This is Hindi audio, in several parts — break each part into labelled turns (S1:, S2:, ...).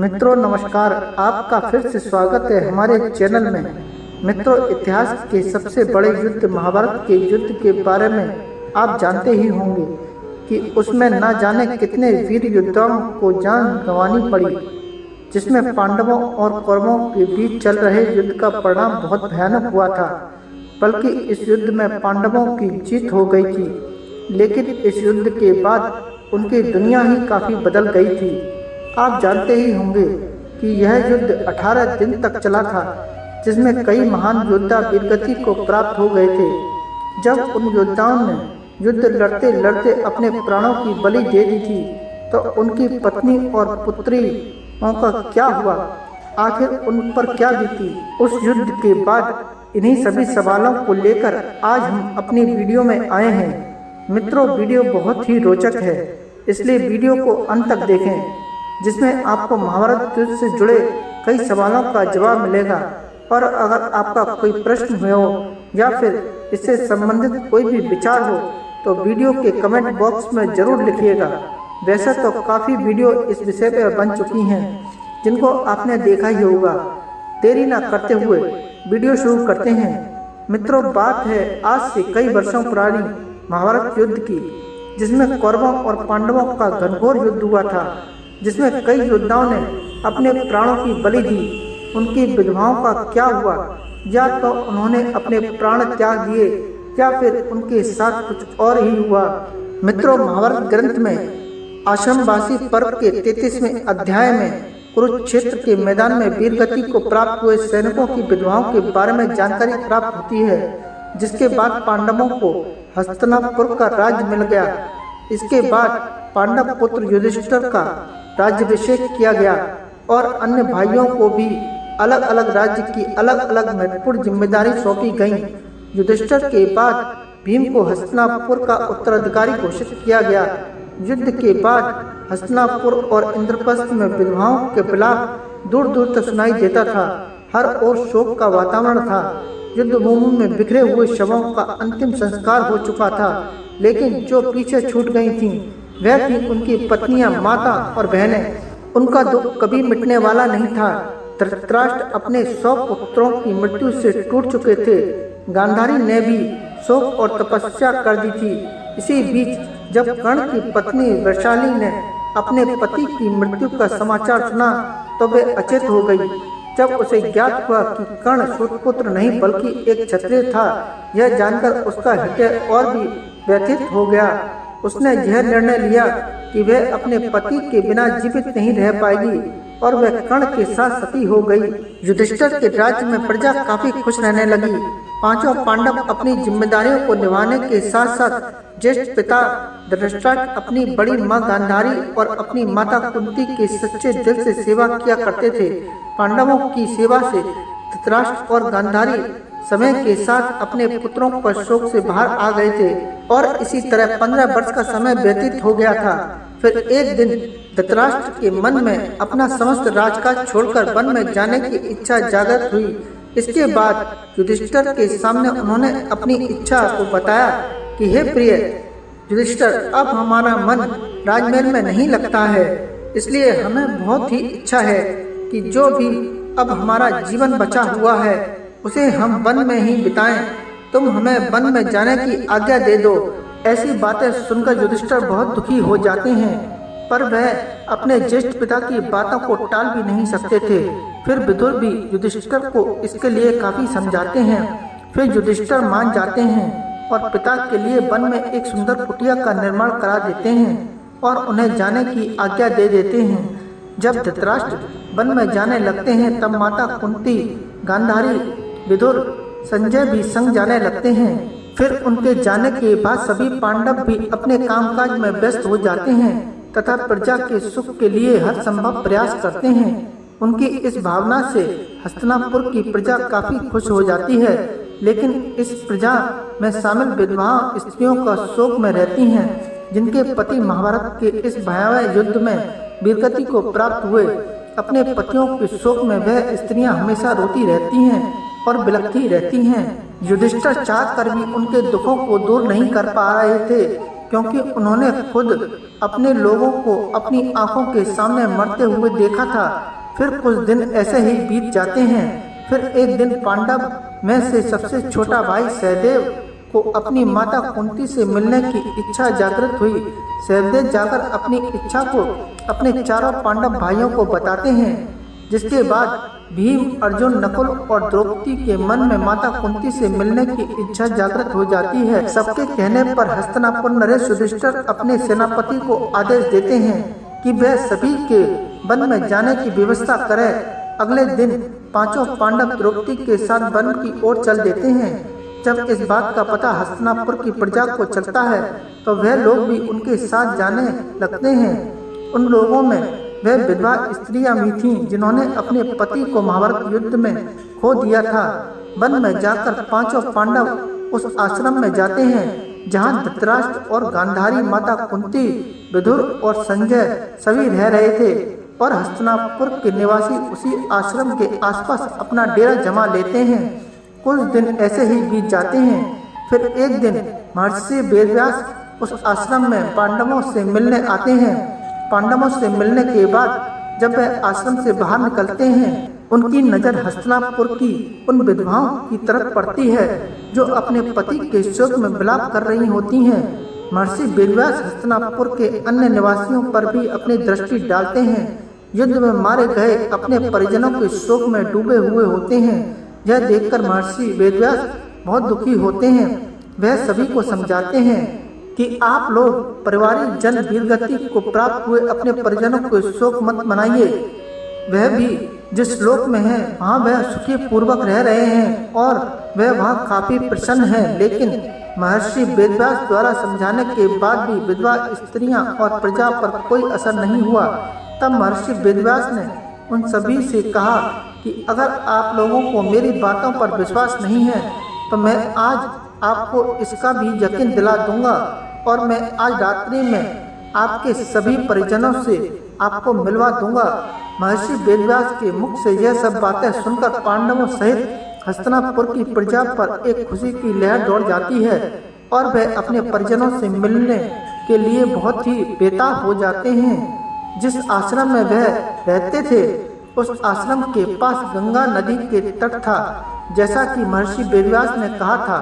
S1: मित्रों नमस्कार, आपका फिर से स्वागत है हमारे चैनल में। मित्रों, इतिहास के सबसे बड़े युद्ध महाभारत के युद्ध के बारे में आप जानते ही होंगे कि उसमें न जाने कितने वीर योद्धाओं को जान गंवानी पड़ी, जिसमें पांडवों और कौरवों के बीच चल रहे युद्ध का परिणाम बहुत भयानक हुआ था। बल्कि इस युद्ध में पांडवों की जीत हो गई थी, लेकिन इस युद्ध के बाद उनकी दुनिया ही काफ़ी बदल गई थी। आप जानते ही होंगे कि यह युद्ध 18 दिन तक चला था, जिसमें कई महान योद्धा वीरगति को प्राप्त हो गए थे। जब उन योद्धाओं ने युद्ध लड़ते लड़ते अपने प्राणों की बलि दे दी थी, तो उनकी पत्नी और पुत्रियों का क्या हुआ? आखिर उन पर क्या बीती? उस युद्ध के बाद इन्हीं सभी सवालों को लेकर आज हम अपनी वीडियो में आए हैं। मित्रों, वीडियो बहुत ही रोचक है, इसलिए वीडियो को अंत तक देखें, जिसमें आपको महाभारत युद्ध से जुड़े कई सवालों का जवाब मिलेगा। और अगर आपका कोई प्रश्न हो या फिर इससे संबंधित कोई भी विचार हो तो वीडियो के कमेंट बॉक्स में जरूर लिखिएगा। वैसे तो काफ़ी वीडियो इस विषय पर बन चुकी हैं, जिनको आपने देखा ही होगा। देरी न करते हुए वीडियो शुरू करते हैं। मित्रों, बात है आज से कई वर्षों पुरानी महाभारत युद्ध की, जिसमें कौरवों और पांडवों का घनघोर युद्ध हुआ था, जिसमें कई योद्धाओं ने अपने प्राणों की बलि दी। उनकी विधवाओं का क्या हुआ? या तो उन्होंने अपने प्राण त्याग दिए या फिर उनके साथ कुछ और ही हुआ। मित्रों, महाभारत ग्रंथ में आश्रमवासी पर्व के 33वें अध्याय में कुरुक्षेत्र के मैदान में वीरगति को प्राप्त हुए सैनिकों की विधवाओं के बारे में जानकारी प्राप्त होती है, जिसके बाद पांडवों को हस्तिनापुर का राज्य मिल गया। इसके बाद पांडव पुत्र युधिष्ठिर का राज्याभिषेक किया गया और अन्य भाइयों को भी अलग अलग राज्य की अलग अलग महत्वपूर्ण जिम्मेदारी सौंपी गई। युधिष्ठिर के बाद भीम को हस्तिनापुर का उत्तराधिकारी घोषित किया गया। युद्ध के बाद हस्तिनापुर और इंद्रप्रस्थ में विधवाओं के विलाप दूर दूर तक सुनाई देता था। हर ओर शोक का वातावरण था। युद्ध भूमि में बिखरे हुए शवों का अंतिम संस्कार हो चुका था, लेकिन जो पीछे छूट गई थीं, वह थी उनकी पत्नियां, माता और बहनें। उनका दुख कभी मिटने वाला नहीं था। धृतराष्ट्र अपने 100 पुत्रों की मृत्यु से टूट चुके थे। गांधारी ने भी शोक और तपस्या कर दी थी। इसी बीच जब कर्ण की पत्नी वैशाली ने अपने पति की मृत्यु का समाचार सुना तो वह अचेत हो गई। जब उसे ज्ञात हुआ कि कर्ण सूतपुत्र नहीं बल्कि एक क्षत्रिय था, यह जानकर उसका हृदय और भी व्यथित हो गया। उसने यह निर्णय लिया कि वह अपने पति के बिना जीवित नहीं रह पाएगी और वह कर्ण के साथ सती हो गई। युधिष्ठिर के राज्य में प्रजा काफी खुश रहने लगी। पांचों पांडव अपनी जिम्मेदारियों को निभाने के साथ साथ ज्येष्ठ पिता धृतराष्ट्र, अपनी बड़ी मां गांधारी और अपनी माता कुंती की सच्चे दिल से सेवा किया करते थे। पांडवों की सेवा से धृतराष्ट्र और गांधारी समय के साथ अपने पुत्रों पर शोक से बाहर आ गए थे और इसी तरह 15 वर्ष का समय व्यतीत हो गया था। फिर एक दिन धृतराष्ट्र के मन में अपना समस्त राजकाज छोड़कर वन में जाने की इच्छा जागृत हुई। इसके बाद युधिष्ठिर के सामने उन्होंने अपनी इच्छा को बताया कि हे प्रिय युधिष्ठिर, अब हमारा मन राजमहल में नहीं लगता है, इसलिए हमें बहुत ही इच्छा है कि जो भी अब हमारा जीवन बचा हुआ है उसे हम वन में ही बिताएं। तुम हमें वन में जाने की आज्ञा दे दो। ऐसी बातें सुनकर युधिष्ठिर बहुत दुखी हो जाते हैं, पर वह अपने ज्येष्ठ पिता की बातों को टाल भी नहीं सकते थे। फिर विदुर भी युधिष्ठिर को इसके लिए काफी समझाते हैं। फिर युधिष्ठिर मान जाते हैं और पिता के लिए वन में एक सुंदर कुटिया का निर्माण करा देते हैं और उन्हें जाने की आज्ञा दे देते हैं। जब धृतराष्ट्र वन में जाने लगते हैं, तब माता कुंती, गांधारी, विदुर, संजय भी संग जाने लगते हैं। फिर उनके जाने के बाद सभी पांडव भी अपने कामकाज में व्यस्त हो जाते हैं तथा प्रजा के सुख के लिए हर संभव प्रयास करते हैं। उनकी इस भावना से हस्तिनापुर की प्रजा काफी खुश हो जाती है, लेकिन इस प्रजा में शामिल विधवा स्त्रियों का शोक में रहती हैं, जिनके पति महाभारत के इस भयावह युद्ध में वीरगति को प्राप्त हुए। अपने पतियों के शोक में वह स्त्रियां हमेशा रोती रहती हैं और बिलखती रहती हैं। युधिष्ठिर चाहकर भी उनके दुखों को दूर नहीं कर पा रहे थे। क्योंकि उन्होंने खुद अपने लोगों को अपनी आंखों के सामने मरते हुए देखा था। फिर कुछ दिन ऐसे ही बीत जाते हैं। फिर एक दिन पांडव में से सबसे छोटा भाई सहदेव को अपनी माता कुंती से मिलने की इच्छा जागृत हुई। सहदेव जाकर अपनी इच्छा को अपने चारों पांडव भाइयों को बताते हैं, जिसके बाद भीम, अर्जुन, नकुल और द्रौपदी के मन में माता कुंती से मिलने की इच्छा जागृत हो जाती है। सबके कहने पर हस्तिनापुर नरेश युधिष्ठिर अपने सेनापति को आदेश देते हैं कि वह सभी के वन में जाने की व्यवस्था करे। अगले दिन पांचों पांडव द्रौपदी के साथ वन की ओर चल देते हैं। जब इस बात का पता हस्तिनापुर की प्रजा को चलता है तो वह लोग भी उनके साथ जाने लगते हैं। उन लोगों में वह विधवा स्त्रियां भी थीं जिन्होंने अपने पति को महाभारत युद्ध में खो दिया था। वन में जाकर पांचों पांडव उस आश्रम में जाते हैं जहां धृतराष्ट्र और गांधारी, माता कुंती, विदुर और संजय सभी रह रहे थे और हस्तिनापुर के निवासी उसी आश्रम के आसपास अपना डेरा जमा लेते हैं। कुछ दिन ऐसे ही बीत जाते हैं। फिर एक दिन महर्षि वेदव्यास उस आश्रम में पांडवों से मिलने आते हैं। पांडवों से मिलने के बाद जब वह आश्रम से बाहर निकलते हैं, उनकी नजर हस्तिनापुर की उन विधवाओं की तरफ पड़ती है जो अपने पति के शोक में विलाप कर रही होती हैं। महर्षि वेदव्यास हस्तिनापुर के अन्य निवासियों पर भी अपनी दृष्टि डालते हैं। युद्ध में मारे गए अपने परिजनों के शोक में डूबे हुए होते हैं। यह देखकर महर्षि वेदव्यास बहुत दुखी होते हैं। वह सभी को समझाते हैं कि आप लोग पारिवारिक जन वीरगति को प्राप्त हुए अपने परिजनों को शोक मत मनाइए। वह भी जिस लोक में है वहाँ वह सुखी पूर्वक रह रहे हैं और वह वहाँ काफी प्रसन्न है। लेकिन महर्षि वेदव्यास द्वारा समझाने के बाद भी विधवा स्त्रियां और प्रजा पर कोई असर नहीं हुआ। तब महर्षि वेदव्यास ने उन सभी से कहा कि अगर आप लोगों को मेरी बातों पर विश्वास नहीं है तो मैं आज आपको इसका भी यकीन दिला दूंगा और मैं आज रात्रि में आपके सभी परिजनों से आपको मिलवा दूंगा। महर्षि वेदव्यास के मुख से यह सब बातें सुनकर पांडवों सहित हस्तिनापुर की प्रजा पर एक खुशी की लहर दौड़ जाती है और वह अपने परिजनों से मिलने के लिए बहुत ही बेताब हो जाते हैं। जिस आश्रम में वह रहते थे उस आश्रम के पास गंगा नदी के तट था। जैसा कि महर्षि वेदव्यास ने कहा था,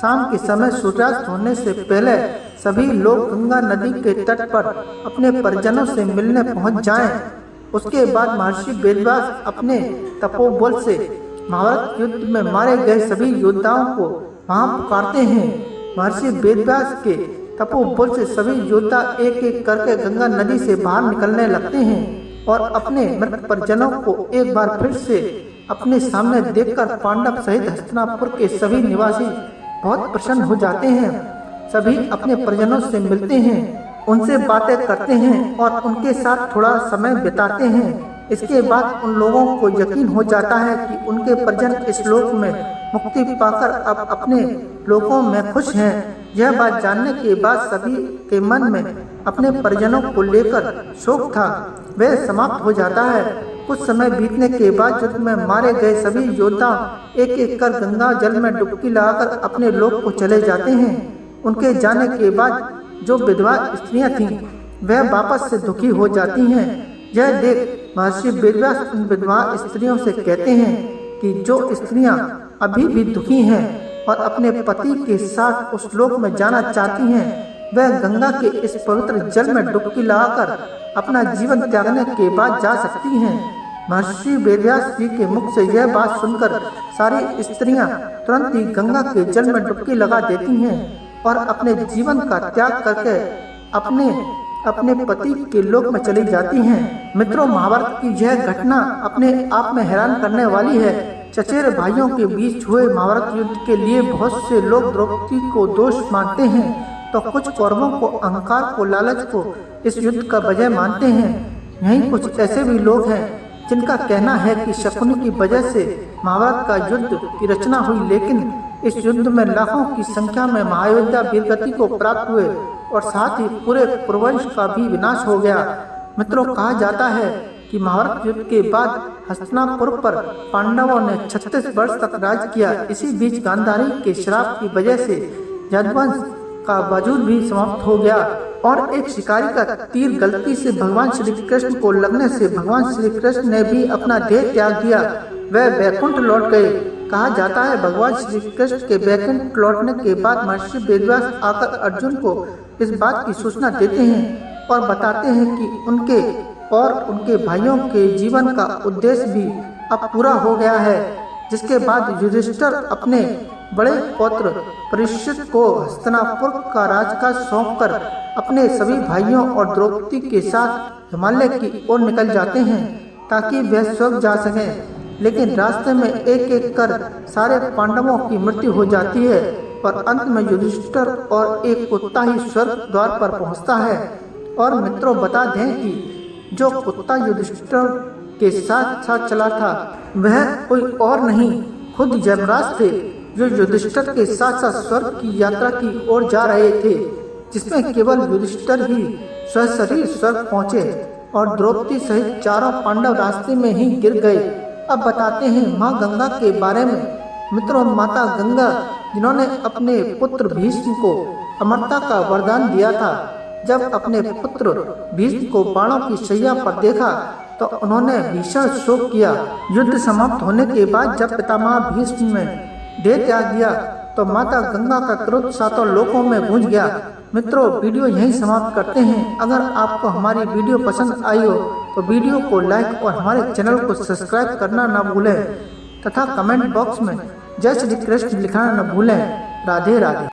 S1: शाम के समय सूर्यास्त होने से पहले सभी लोग गंगा नदी के तट पर अपने परिजनों से मिलने पहुंच जाएं। उसके बाद महर्षि वेदव्यास अपने तपोबल से महाभारत युद्ध में मारे गए सभी योद्धाओं को वहां पुकारते हैं। महर्षि वेदव्यास के तपोबल से सभी योद्धा एक एक करके गंगा नदी से बाहर निकलने लगते हैं और अपने मृत परिजनों को एक बार फिर से अपने सामने देखकर पांडव सहित हस्तिनापुर के सभी निवासी बहुत प्रसन्न हो जाते हैं। सभी अपने परिजनों से मिलते हैं, उनसे बातें करते हैं और उनके साथ थोड़ा समय बिताते हैं। इसके बाद उन लोगों को यकीन हो जाता है कि उनके परिजन इस लोक में मुक्ति पाकर अब अपने लोकों में खुश हैं। यह बात जानने के बाद सभी के मन में अपने परिजनों को लेकर शोक था वह समाप्त हो जाता है। कुछ समय बीतने के बाद युद्ध में मारे गए सभी योद्धा एक एक कर गंगा जल में डुबकी लगाकर अपने लोक को चले जाते हैं। उनके जाने के बाद जो विधवा स्त्रियां थीं वह वापस से दुखी हो जाती हैं। यह देख महर्षि वेदव्यास उन विधवा स्त्रियों से कहते हैं कि जो स्त्रियां अभी भी दुखी हैं और अपने पति के साथ उस लोक में जाना चाहती हैं वह गंगा के इस पवित्र जल में डुबकी लगाकर अपना जीवन त्यागने के बाद जा सकती हैं। महर्षि वेदव्यास जी के मुख से यह बात सुनकर सारी स्त्रियां तुरंत ही गंगा के जल में डुबकी लगा देती हैं और अपने जीवन का त्याग करके अपने पति के लोक में चली जाती हैं। मित्रों, महाभारत की यह घटना अपने आप में हैरान करने वाली है। चचेरे भाइयों के बीच हुए महाभारत युद्ध के लिए बहुत से लोग द्रौपदी को दोष मानते हैं तो कुछ कौरवों को अहंकार को लालच को इस युद्ध का वजह मानते हैं। यहीं कुछ ऐसे भी लोग हैं जिनका कहना है कि शकुनी की वजह से महाभारत का युद्ध की रचना हुई, लेकिन इस युद्ध में लाखों की संख्या में महायोद्धा वीरगति को प्राप्त हुए और साथ ही पूरे कुरुवंश का भी विनाश हो गया। मित्रों, कहा जाता है कि महाभारत युद्ध के बाद हस्तिनापुर पर पांडवों ने 36 वर्ष तक राज किया। इसी बीच गांधारी के श्राप की वजह से यदुवंश का वजूद भी समाप्त हो गया और एक शिकारी का तीर गलती से भगवान श्री कृष्ण को लगने से भगवान श्री कृष्ण ने भी अपना देह त्याग दिया। वह वैकुंठ लौट गए। कहा जाता है भगवान श्री कृष्ण के वैकुंठ लौटने के बाद महर्षि वेदव्यास आकर अर्जुन को इस बात की सूचना देते हैं और बताते हैं कि उनके और उनके भाइयों के जीवन का उद्देश्य भी अब पूरा हो गया है। जिसके बाद युधिष्ठिर अपने बड़े पौत्र परीक्षित को हस्तिनापुर का राजकाज सौंपकर अपने सभी भाइयों और द्रौपदी के साथ हिमालय की ओर निकल जाते हैं ताकि वह स्वर्ग जा सकें। लेकिन रास्ते में एक एक कर सारे पांडवों की मृत्यु हो जाती है और अंत में युधिष्ठिर और एक कुत्ता ही स्वर्ग द्वार पर पहुंचता है। और मित्रों बता दें कि जो कुत्ता युधिष्ठिर के साथ साथ चला था वह कोई और नहीं खुद यमराज थे, जो युधिष्ठिर के साथ साथ स्वर्ग की यात्रा की ओर जा रहे थे, जिसमें केवल युधिष्ठिर ही सशरीर स्वर्ग पहुँचे और द्रौपदी सहित चारों पांडव रास्ते में ही गिर गए। अब बताते हैं माँ गंगा के बारे में। मित्रों, माता गंगा जिन्होंने अपने पुत्र भीष्म को अमरता का वरदान दिया था, जब अपने पुत्र भीष्म को बाणों की शैया पर देखा तो उन्होंने भीषण शोक किया। युद्ध समाप्त होने के बाद जब पितामह भीष्म ने देह त्याग दिया तो माता गंगा का क्रोध सातों लोकों में गूंज गया। मित्रों, वीडियो यहीं समाप्त करते हैं। अगर आपको हमारी वीडियो पसंद आई हो तो वीडियो को लाइक और हमारे चैनल को सब्सक्राइब करना न भूलें तथा कमेंट बॉक्स में जय श्री कृष्ण लिखना न भूलें। राधे राधे।